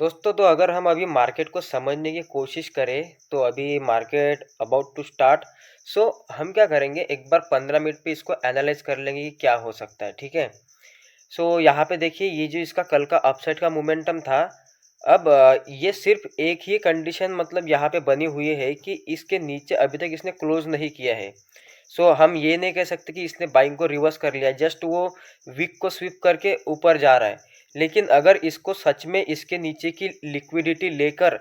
दोस्तों, तो अगर हम अभी मार्केट को समझने की कोशिश करें तो अभी मार्केट अबाउट टू स्टार्ट। सो हम क्या करेंगे, एक बार 15 मिनट पे इसको एनालाइज कर लेंगे कि क्या हो सकता है। ठीक है। सो यहाँ पे देखिए, ये जो इसका कल का अपसाइड का मोमेंटम था, अब ये सिर्फ एक ही कंडीशन मतलब यहाँ पे बनी हुई है कि इसके नीचे अभी तक इसने क्लोज नहीं किया है। सो हम ये नहीं कह सकते कि इसने बाइंग को रिवर्स कर लिया है, जस्ट वो विक को स्वीप करके ऊपर जा रहा है। लेकिन अगर इसको सच में इसके नीचे की लिक्विडिटी लेकर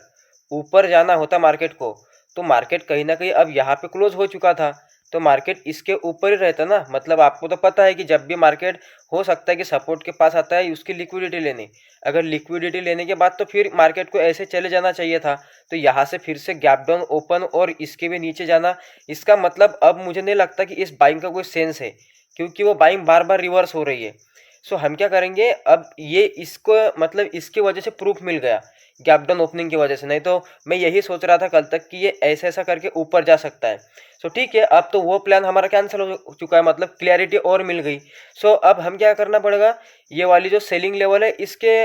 ऊपर जाना होता मार्केट को, तो मार्केट कहीं ना कहीं अब यहाँ पे क्लोज हो चुका था। तो मार्केट इसके ऊपर ही रहता ना। मतलब आपको तो पता है कि जब भी मार्केट हो सकता है कि सपोर्ट के पास आता है उसकी लिक्विडिटी लेने, अगर लिक्विडिटी लेने के बाद तो फिर मार्केट को ऐसे चले जाना चाहिए था। तो यहाँ से फिर से गैप डाउन ओपन और इसके भी नीचे जाना, इसका मतलब अब मुझे नहीं लगता कि इस बाइंग का कोई सेंस है, क्योंकि वो बाइंग बार बार रिवर्स हो रही है। सो हम क्या करेंगे, अब ये इसको मतलब इसकी वजह से प्रूफ मिल गया, गैप डाउन ओपनिंग की वजह से। नहीं तो मैं यही सोच रहा था कल तक कि ये ऐसा ऐसा करके ऊपर जा सकता है। सो ठीक है, अब तो वो प्लान हमारा कैंसिल हो चुका है, मतलब क्लियरिटी और मिल गई। सो अब हम क्या करना पड़ेगा, ये वाली जो सेलिंग लेवल है इसके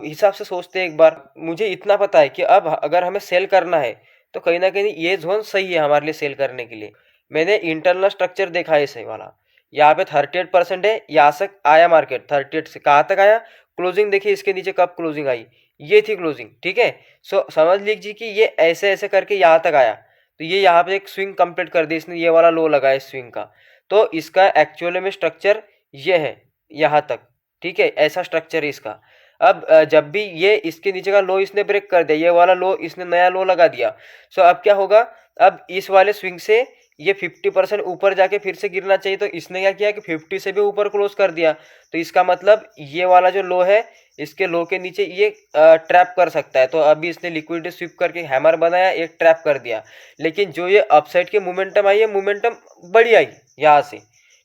हिसाब से सोचते हैं एक बार। मुझे इतना पता है कि अब अगर हमें सेल करना है तो कहीं ना कहीं ये जोन सही है हमारे लिए सेल करने के लिए। मैंने इंटरनल स्ट्रक्चर देखा है सही वाला, यहाँ पे 38% है, यहाँ से आया मार्केट 38 से कहाँ तक आया, क्लोजिंग देखिए इसके नीचे कब क्लोजिंग आई, ये थी क्लोजिंग। ठीक है। सो समझ लीजिए कि ये ऐसे ऐसे करके यहाँ तक आया, तो ये यहाँ पे एक स्विंग कंप्लीट कर दी इसने, ये वाला लो लगा है स्विंग का। तो इसका एक्चुअल में स्ट्रक्चर ये है यहाँ तक। ठीक है, ऐसा स्ट्रक्चर है इसका। अब जब भी ये इसके नीचे का लो इसने ब्रेक कर दिया, ये वाला लो इसने नया लो लगा दिया। सो अब क्या होगा, अब इस वाले स्विंग से ये 50% ऊपर जाके फिर से गिरना चाहिए, तो इसने क्या किया कि 50 से भी ऊपर क्लोज कर दिया। तो इसका मतलब ये वाला जो लो है, इसके लो के नीचे ये ट्रैप कर सकता है। तो अभी इसने लिक्विडिटी स्वीप करके हैमर बनाया, एक ट्रैप कर दिया। लेकिन जो ये अपसाइड की मोमेंटम आई है, मोमेंटम बड़ी आई यहाँ से।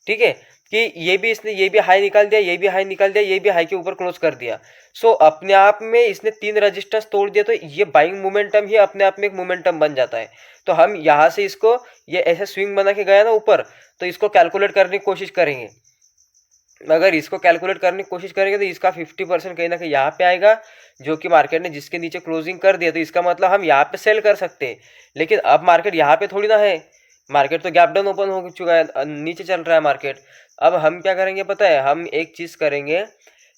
ठीक है, कि ये भी इसने ये भी हाई निकाल दिया, ये भी हाई निकाल दिया, ये भी हाई के ऊपर क्लोज कर दिया। सो अपने आप में इसने 3 रेजिस्टेंस तोड़ दिया, तो ये बाइंग मोमेंटम ही अपने आप में एक मोमेंटम बन जाता है। तो हम यहाँ से इसको, ये ऐसे स्विंग बना के गया ना ऊपर, तो इसको कैलकुलेट करने की कोशिश करेंगे। अगर इसको कैलकुलेट करने की कोशिश करेंगे तो इसका 50% कहीं ना कहीं यहाँ पे आएगा, जो कि मार्केट ने जिसके नीचे क्लोजिंग कर दिया, तो इसका मतलब हम यहाँ पे सेल कर सकते हैं। लेकिन अब मार्केट यहाँ पे थोड़ी ना है, मार्केट तो गैप डाउन ओपन हो चुका है, नीचे चल रहा है मार्केट। अब हम क्या करेंगे पता है, हम एक चीज़ करेंगे,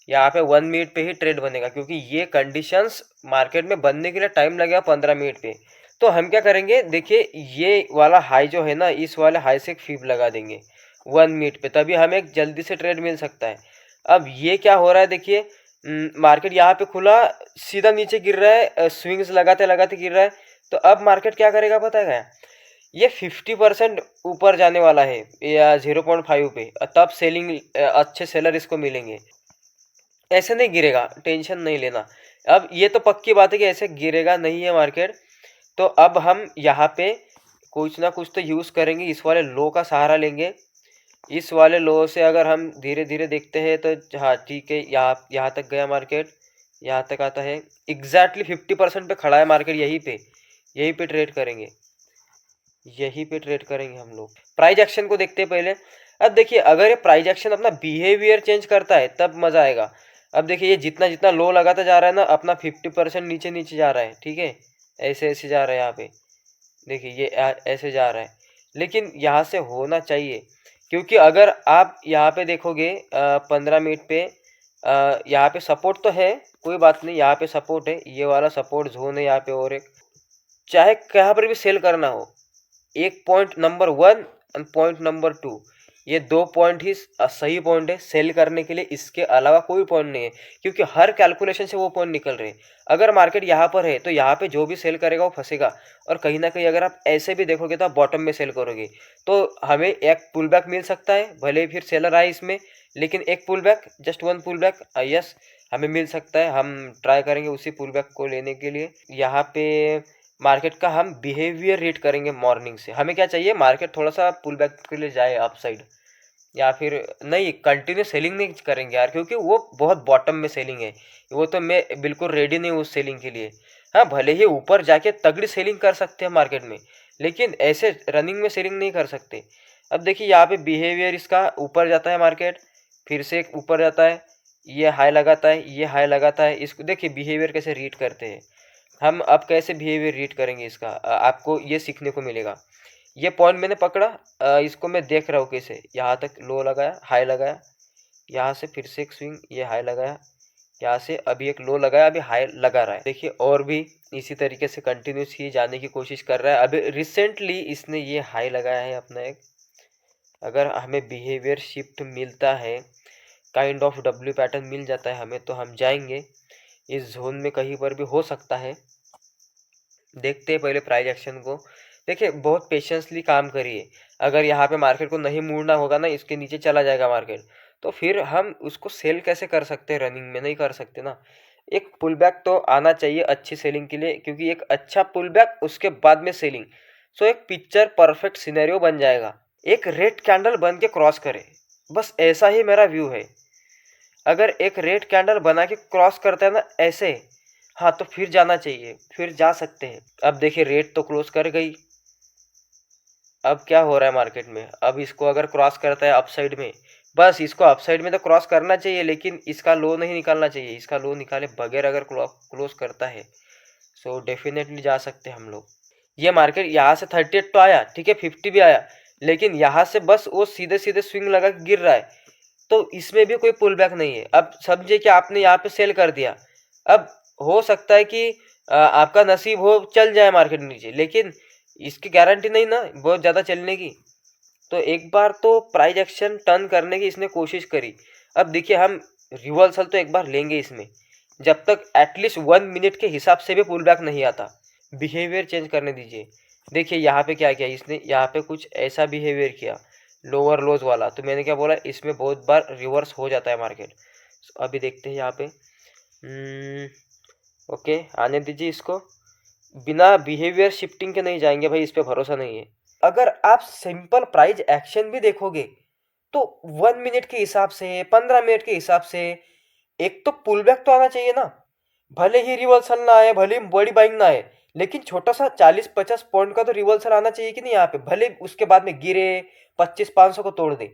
यहाँ पे 1 मिनट पे ही ट्रेड बनेगा, क्योंकि ये कंडीशंस मार्केट में बनने के लिए टाइम लगेगा 15 मिनट पे। तो हम क्या करेंगे, देखिए ये वाला हाई जो है ना, इस वाले हाई से एक फीब लगा देंगे 1 मिनट पे, तभी हमें एक जल्दी से ट्रेड मिल सकता है। अब ये क्या हो रहा है देखिए, मार्केट यहाँ पे खुला, सीधा नीचे गिर रहा है, स्विंग्स लगाते लगाते गिर रहा है। तो अब मार्केट क्या करेगा पता है क्या, ये 50% ऊपर जाने वाला है या 0.5 पे, तब सेलिंग अच्छे सेलर इसको मिलेंगे। ऐसे नहीं गिरेगा, टेंशन नहीं लेना। अब ये तो पक्की बात है कि ऐसे गिरेगा नहीं है मार्केट। तो अब हम यहाँ पे कुछ ना कुछ तो यूज़ करेंगे, इस वाले लो का सहारा लेंगे। इस वाले लो से अगर हम धीरे धीरे देखते हैं तो हाँ ठीक है, यहाँ यहाँ तक गया मार्केट, यहाँ तक आता है, एग्जैक्टली 50% पे खड़ा है मार्केट, यहीं पे यहीं पे ट्रेड करेंगे, यहीं पे ट्रेड करेंगे हम लोग। प्राइस एक्शन को देखते हैं पहले। अब देखिए, अगर ये प्राइस एक्शन अपना बिहेवियर चेंज करता है तब मज़ा आएगा। अब देखिए, ये जितना जितना लो लगाता जा रहा है ना, अपना 50% नीचे नीचे जा रहा है। ठीक है, ऐसे ऐसे जा रहा है यहाँ पे, देखिए ये ऐसे जा रहा है। लेकिन यहाँ से होना चाहिए, क्योंकि अगर आप यहाँ पे देखोगे 15 मिनट पे, यहाँ पे सपोर्ट तो है, कोई बात नहीं, यहाँ पे सपोर्ट है, ये वाला सपोर्ट जोन है यहाँ पे। और एक, चाहे कहाँ पर भी सेल करना हो, एक पॉइंट नंबर 1 और पॉइंट नंबर 2, ये 2 पॉइंट ही सही पॉइंट है सेल करने के लिए, इसके अलावा कोई पॉइंट नहीं है। क्योंकि हर कैलकुलेशन से वो पॉइंट निकल रहे हैं। अगर मार्केट यहाँ पर है तो यहाँ पे जो भी सेल करेगा वो फंसेगा। और कहीं ना कहीं अगर आप ऐसे भी देखोगे तो आप बॉटम में सेल करोगे, तो हमें एक पुल बैक मिल सकता है, भले ही फिर सेलर आए इसमें, लेकिन एक pull back, just one pull back, yes, हमें मिल सकता है। हम ट्राई करेंगे उसी पुल बैक को लेने के लिए। यहाँ पे मार्केट का हम बिहेवियर रीड करेंगे मॉर्निंग से। हमें क्या चाहिए, मार्केट थोड़ा सा पुल बैक के लिए जाए अप साइड, या फिर नहीं, कंटिन्यू सेलिंग नहीं करेंगे यार, क्योंकि वो बहुत बॉटम में सेलिंग है। वो तो मैं बिल्कुल रेडी नहीं हूँ उस सेलिंग के लिए। हाँ, भले ही ऊपर जाके तगड़ी सेलिंग कर सकते हैं मार्केट में, लेकिन ऐसे रनिंग में सेलिंग नहीं कर सकते। अब देखिए यहाँ पे बिहेवियर इसका ऊपर जाता है मार्केट, फिर से ऊपर जाता है, ये हाई लगाता है, ये हाई लगाता है। इसको देखिए बिहेवियर कैसे रीड करते हैं। हम अब कैसे बिहेवियर रीड करेंगे इसका, आपको ये सीखने को मिलेगा। ये पॉइंट मैंने पकड़ा, इसको मैं देख रहा हूँ कैसे, यहाँ तक लो लगाया, हाई लगाया, यहाँ से फिर से एक स्विंग, ये हाई लगाया, यहाँ से अभी एक लो लगाया, अभी हाई लगा रहा है। देखिए और भी इसी तरीके से कंटिन्यूस ही जाने की कोशिश कर रहा है। अभी रिसेंटली इसने ये हाई लगाया है अपना एक। अगर हमें बिहेवियर शिफ्ट मिलता है, काइंड ऑफ डब्ल्यू पैटर्न मिल जाता है हमें, तो हम जाएंगे इस जोन में, कहीं पर भी हो सकता है। देखते हैं पहले प्राइस एक्शन को। देखिए बहुत पेशेंसली काम करिए। अगर यहाँ पे मार्केट को नहीं मुड़ना होगा ना, इसके नीचे चला जाएगा मार्केट, तो फिर हम उसको सेल कैसे कर सकते हैं, रनिंग में नहीं कर सकते ना। एक पुल बैक तो आना चाहिए अच्छी सेलिंग के लिए, क्योंकि एक अच्छा पुल बैक उसके बाद में सेलिंग, सो एक पिक्चर परफेक्ट सिनेरियो बन जाएगा। एक रेड कैंडल बन के क्रॉस करे, बस ऐसा ही मेरा व्यू है। अगर एक रेड कैंडल बना के क्रॉस करता है ना ऐसे, हाँ तो फिर जाना चाहिए, फिर जा सकते हैं। अब देखिए रेड तो क्लोज कर गई। अब क्या हो रहा है मार्केट में, अब इसको अगर क्रॉस करता है अपसाइड में, बस इसको अपसाइड में तो क्रॉस करना चाहिए, लेकिन इसका लो नहीं निकालना चाहिए। इसका लो निकाले बगैर अगर क्लोज करता है, सो डेफिनेटली जा सकते हैं हम लोग। ये मार्केट यहाँ से 38 तो आया, ठीक है, 50 भी आया, लेकिन यहाँ से बस वो सीधे सीधे स्विंग लगा के गिर रहा है, तो इसमें भी कोई पुल बैक नहीं है। अब समझिए कि आपने यहाँ पे सेल कर दिया, अब हो सकता है कि आपका नसीब हो चल जाए मार्केट नीचे, लेकिन इसकी गारंटी नहीं ना बहुत ज़्यादा चलने की। तो एक बार तो प्राइस एक्शन टर्न करने की इसने कोशिश करी। अब देखिए हम रिवर्सल तो एक बार लेंगे इसमें, जब तक एटलीस्ट 1 मिनट के हिसाब से भी पुल बैक नहीं आता। बिहेवियर चेंज करने दीजिए। देखिए यहाँ पे क्या किया इसने, यहाँ पे कुछ ऐसा बिहेवियर किया लोअर लोज वाला, तो मैंने क्या बोला, इसमें बहुत बार रिवर्स हो जाता है मार्केट। अभी देखते हैं यहाँ पे। ओके आने दीजिए इसको। बिना बिहेवियर शिफ्टिंग के नहीं जाएंगे भाई, इस पे भरोसा नहीं है। अगर आप सिंपल प्राइस एक्शन भी देखोगे तो 1 मिनट के हिसाब से, 15 मिनट के हिसाब से एक तो पुल बैक तो आना चाहिए ना। भले ही रिवर्सल ना आए, भले ही बड़ी बाइंग ना आए, लेकिन छोटा सा 40-50 पॉइंट का तो रिवर्सल आना चाहिए कि नहीं यहाँ पे, भले उसके बाद में गिरे 2500-500 को तोड़ दे,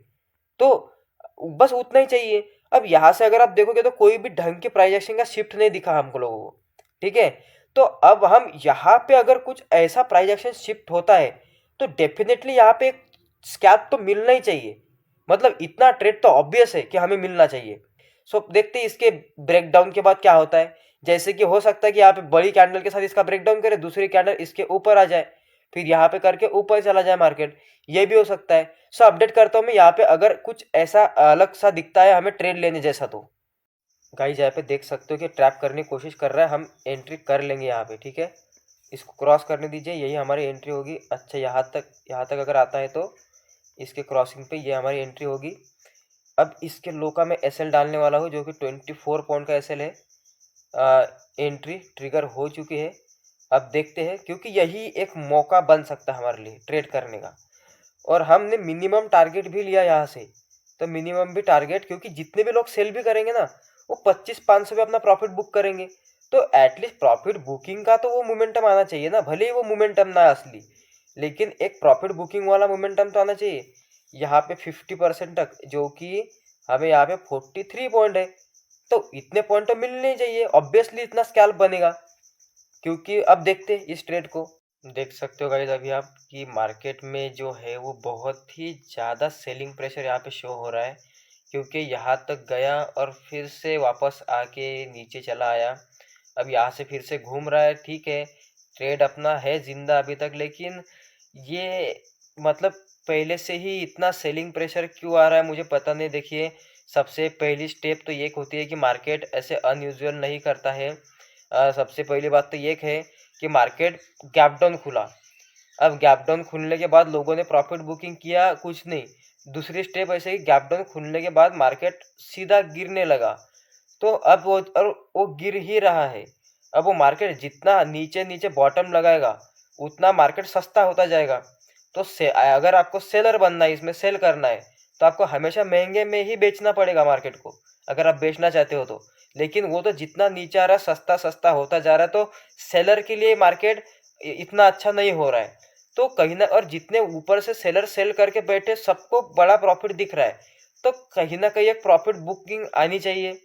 तो बस उतना ही चाहिए। अब यहाँ से अगर आप देखोगे तो कोई भी ढंग के प्राइस एक्शन का शिफ्ट नहीं दिखा हमको लोगों को, ठीक है। तो अब हम यहाँ पे अगर कुछ ऐसा प्राइस एक्शन शिफ्ट होता है, तो डेफिनेटली यहाँ पे एक स्कैल्प तो मिलना ही चाहिए। मतलब इतना ट्रेड तो ऑब्वियस है कि हमें मिलना चाहिए। सो देखते हैं इसके ब्रेकडाउन के बाद क्या होता है। जैसे कि हो सकता है कि यहाँ पे बड़ी कैंडल के साथ इसका ब्रेकडाउन करे, दूसरी कैंडल इसके ऊपर आ जाए, फिर यहाँ पे करके ऊपर चला जाए मार्केट, ये भी हो सकता है। सो अपडेट करता हूँ मैं यहाँ पे, अगर कुछ ऐसा अलग सा दिखता है हमें ट्रेड लेने जैसा, तो गाइस यहाँ पे देख सकते हो कि ट्रैप करने की कोशिश कर रहा है, हम एंट्री कर लेंगे यहाँ पे, ठीक है। इसको क्रॉस करने दीजिए, यही हमारी एंट्री होगी। अच्छा यहाँ तक अगर आता है तो इसके क्रॉसिंग पे ये हमारी एंट्री होगी। अब इसके लो का मैं एसएल डालने वाला हूँ, जो कि 24 पॉइंट का एसएल है। एंट्री ट्रिगर हो चुकी है। अब देखते हैं, क्योंकि यही एक मौका बन सकता है हमारे लिए ट्रेड करने का, और हमने मिनिमम टारगेट भी लिया यहाँ से। तो मिनिमम भी टारगेट, क्योंकि जितने भी लोग सेल भी करेंगे ना, वो 2500-500 पे अपना प्रॉफिट बुक करेंगे, तो एटलीस्ट प्रॉफिट बुकिंग का तो वो मोमेंटम आना चाहिए ना, भले ही वो मोमेंटम ना असली, लेकिन एक प्रॉफिट बुकिंग वाला मोमेंटम तो आना चाहिए। यहाँ पे 50% तक, जो कि हमें यहाँ पे 43 पॉइंट है, तो इतने पॉइंट तो मिलने ही चाहिए। ऑब्वियसली इतना स्कैल्प बनेगा, क्योंकि अब देखते हैं इस ट्रेड को। देख सकते हो गाइस अभी आप कि मार्केट में जो है वो बहुत ही ज़्यादा सेलिंग प्रेशर यहाँ पे शो हो रहा है, क्योंकि यहाँ तक गया और फिर से वापस आके नीचे चला आया। अब यहाँ से फिर से घूम रहा है, ठीक है, ट्रेड अपना है जिंदा अभी तक, लेकिन ये मतलब पहले से ही इतना सेलिंग प्रेशर क्यों आ रहा है मुझे पता नहीं। देखिए सबसे पहली स्टेप तो ये होती है कि मार्केट ऐसे अनयूजुअल नहीं करता है। सबसे पहली बात तो ये है कि मार्केट गैप डाउन खुला। अब गैप डाउन खुलने के बाद लोगों ने प्रॉफिट बुकिंग किया, कुछ नहीं। दूसरी स्टेप ऐसे ही गैप डाउन खुलने के बाद मार्केट सीधा गिरने लगा, तो अब वो गिर ही रहा है। अब वो मार्केट जितना नीचे नीचे बॉटम लगाएगा, उतना मार्केट सस्ता होता जाएगा। तो अगर आपको सेलर बनना है, इसमें सेल करना है, तो आपको हमेशा महंगे में ही बेचना पड़ेगा मार्केट को, अगर आप बेचना चाहते हो तो। लेकिन वो तो जितना नीचे आ रहा है सस्ता सस्ता होता जा रहा है, तो सेलर के लिए मार्केट इतना अच्छा नहीं हो रहा है। तो कहीं ना, और जितने ऊपर से सेलर सेल करके बैठे सबको बड़ा प्रॉफिट दिख रहा है, तो कहीं ना कहीं एक प्रॉफिट बुकिंग आनी चाहिए।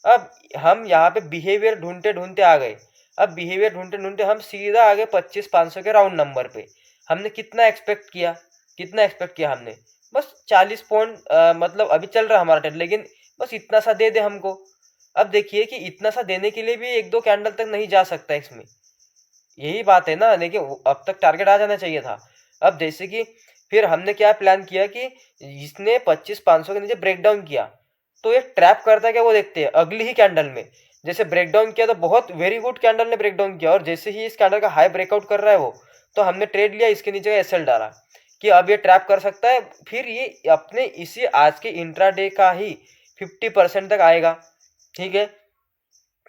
अब हम यहाँ पे बिहेवियर ढूंढते ढूंढते आ गए। अब बिहेवियर ढूंढते ढूंढते हम सीधा आ गए 25,500 के राउंड नंबर पे। हमने कितना एक्सपेक्ट किया, कितना एक्सपेक्ट किया हमने, बस 40 पॉइंट, मतलब अभी चल रहा हमारा ट्रेड, लेकिन बस इतना सा दे दे हमको। अब देखिए कि इतना सा देने के लिए भी एक दो कैंडल तक नहीं जा सकता इसमें, यही बात है ना, लेकिन अब तक टारगेट आ जाना चाहिए था। अब जैसे कि फिर हमने क्या प्लान किया कि इसने 25,500 के नीचे ब्रेक डाउन किया, तो ये ट्रैप करता है क्या वो देखते हैं अगली ही कैंडल में। जैसे ब्रेक डाउन किया तो बहुत वेरी गुड कैंडल ने ब्रेक डाउन किया, और जैसे ही इस कैंडल का हाई ब्रेकआउट कर रहा है वो, तो हमने ट्रेड लिया, इसके नीचे का एसएल डाला कि अब ये ट्रैप कर सकता है। फिर ये अपने इसी आज के इंट्राडे का ही 50% तक आएगा, ठीक है।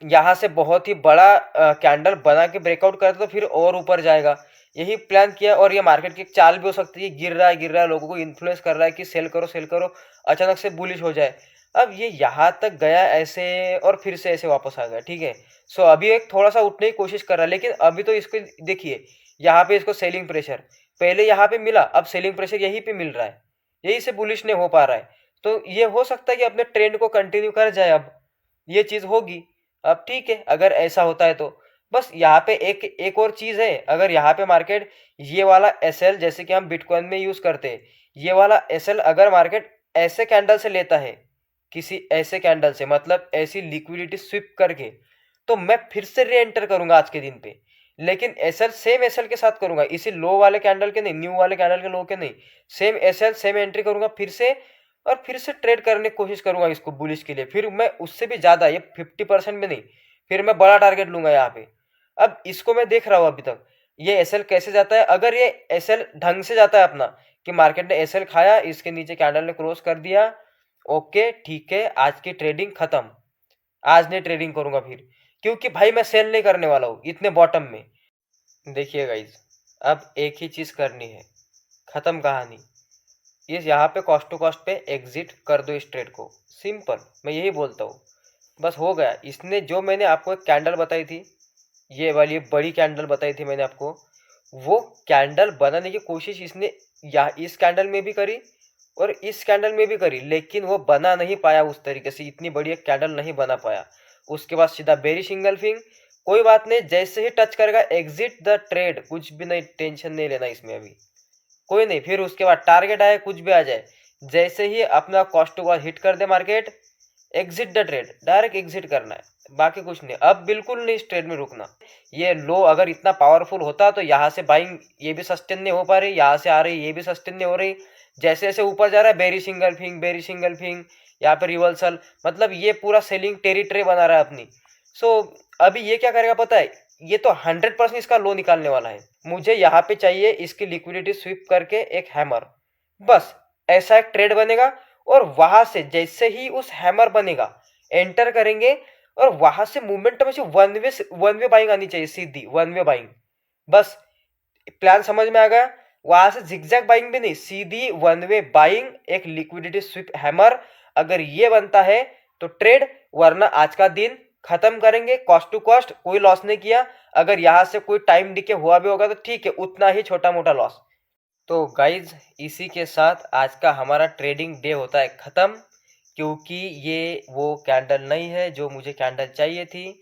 यहाँ से बहुत ही बड़ा कैंडल बना के ब्रेकआउट करता तो फिर और ऊपर जाएगा, यही प्लान किया। और ये मार्केट की एक चाल भी हो सकती है, गिर रहा है, लोगों को इन्फ्लुएंस कर रहा है कि सेल करो, अचानक से बुलिश हो जाए। अब ये यहाँ तक गया ऐसे, और फिर से ऐसे वापस आ गया, ठीक है। सो अभी एक थोड़ा सा उठने की कोशिश कर रहा है, लेकिन अभी तो इसको देखिए, यहाँ पे इसको सेलिंग प्रेशर पहले यहाँ पे मिला, अब सेलिंग प्रेशर यहीं पे मिल रहा है, यही से बुलिश नहीं हो पा रहा है। तो ये हो सकता है कि अपने ट्रेंड को कंटिन्यू कर जाए, अब ये चीज़ होगी। अब ठीक है, अगर ऐसा होता है तो बस यहाँ पे एक एक और चीज़ है, अगर यहाँ पे मार्केट ये वाला एसएल, जैसे कि हम बिटकॉइन में यूज़ करते हैं, ये वाला एसएल अगर मार्केट ऐसे कैंडल से लेता है, किसी ऐसे कैंडल से, मतलब ऐसी लिक्विडिटी स्विप करके, तो मैं फिर से री एंटर करूंगा आज के दिन पे। लेकिन एसएल सेम एसएल के साथ करूंगा, इसी लो वाले कैंडल के नहीं, न्यू वाले कैंडल के लो के नहीं, सेम एसएल सेम एंट्री करूंगा फिर से, और फिर से ट्रेड करने की कोशिश करूंगा इसको बुलिश के लिए। फिर मैं उससे भी ज़्यादा, ये 50% में नहीं, फिर मैं बड़ा टारगेट लूंगा यहाँ पे। अब इसको मैं देख रहा हूँ अभी तक ये एसएल कैसे जाता है। अगर ये एसएल ढंग से जाता है अपना, कि मार्केट ने एसएल खाया, इसके नीचे कैंडल ने क्रॉस कर दिया, ओके ठीक है, आज की ट्रेडिंग खत्म, आज नहीं ट्रेडिंग करूंगा फिर, क्योंकि भाई मैं सेल नहीं करने वाला हूँ इतने बॉटम में। देखिए गाइज, अब एक ही चीज़ करनी है, खत्म कहानी। इस यहाँ पे कॉस्ट टू कॉस्ट पे एग्जिट कर दो इस ट्रेड को, सिंपल, मैं यही बोलता हूँ, बस हो गया। इसने जो मैंने आपको एक कैंडल बताई थी, ये वाली बड़ी कैंडल बताई थी मैंने आपको, वो कैंडल बनाने की कोशिश इसने या इस कैंडल में भी करी और इस कैंडल में भी करी, लेकिन वो बना नहीं पाया उस तरीके से, इतनी बड़ी एक कैंडल नहीं बना पाया। उसके बाद सीधा बेरिश इंगल्फिंग, कोई बात नहीं, जैसे ही टच करेगा एग्जिट द ट्रेड, कुछ भी नहीं, टेंशन नहीं लेना इसमें अभी, कोई नहीं। फिर उसके बाद टारगेट आए कुछ भी आ जाए, जैसे ही अपना कॉस्ट टू कॉस्ट हिट कर दे market, exit the trade, direct exit करना है, बाकी कुछ नहीं। अब बिल्कुल नहीं इस ट्रेड में रुकना। ये लो अगर इतना पावरफुल होता तो यहाँ से बाइंग ये भी सस्टेन नहीं हो पा रही, यहाँ से आ रही ये भी सस्टेन नहीं हो रही, जैसे जैसे ऊपर जा रहा है बेरी सिंगल फिंग, यहाँ पे रिवर्सल, मतलब ये पूरा सेलिंग टेरिटरी बना रहा है अपनी। सो अभी ये क्या करेगा पता है, ये तो 100% इसका लो निकालने वाला है। मुझे यहाँ पे चाहिए इसकी लिक्विडिटी स्वीप करके एक हैमर, बस ऐसा एक ट्रेड बनेगा, और वहां से जैसे ही उस हैमर बनेगा एंटर करेंगे, और वहां से मूवमेंट में वन वे बाइंग आनी चाहिए, सीधी वन वे बाइंग, बस प्लान समझ में आ गया। वहां से जिगजैग बाइंग भी नहीं, सीधी वन वे बाइंग, एक लिक्विडिटी स्वीप हैमर, अगर ये बनता है तो ट्रेड, वरना आज का दिन खत्म करेंगे कॉस्ट टू कॉस्ट, कोई लॉस नहीं किया। अगर यहाँ से कोई टाइम डिके हुआ भी होगा तो ठीक है, उतना ही छोटा मोटा लॉस। तो गाइज, इसी के साथ आज का हमारा ट्रेडिंग डे होता है ख़त्म, क्योंकि ये वो कैंडल नहीं है जो मुझे कैंडल चाहिए थी।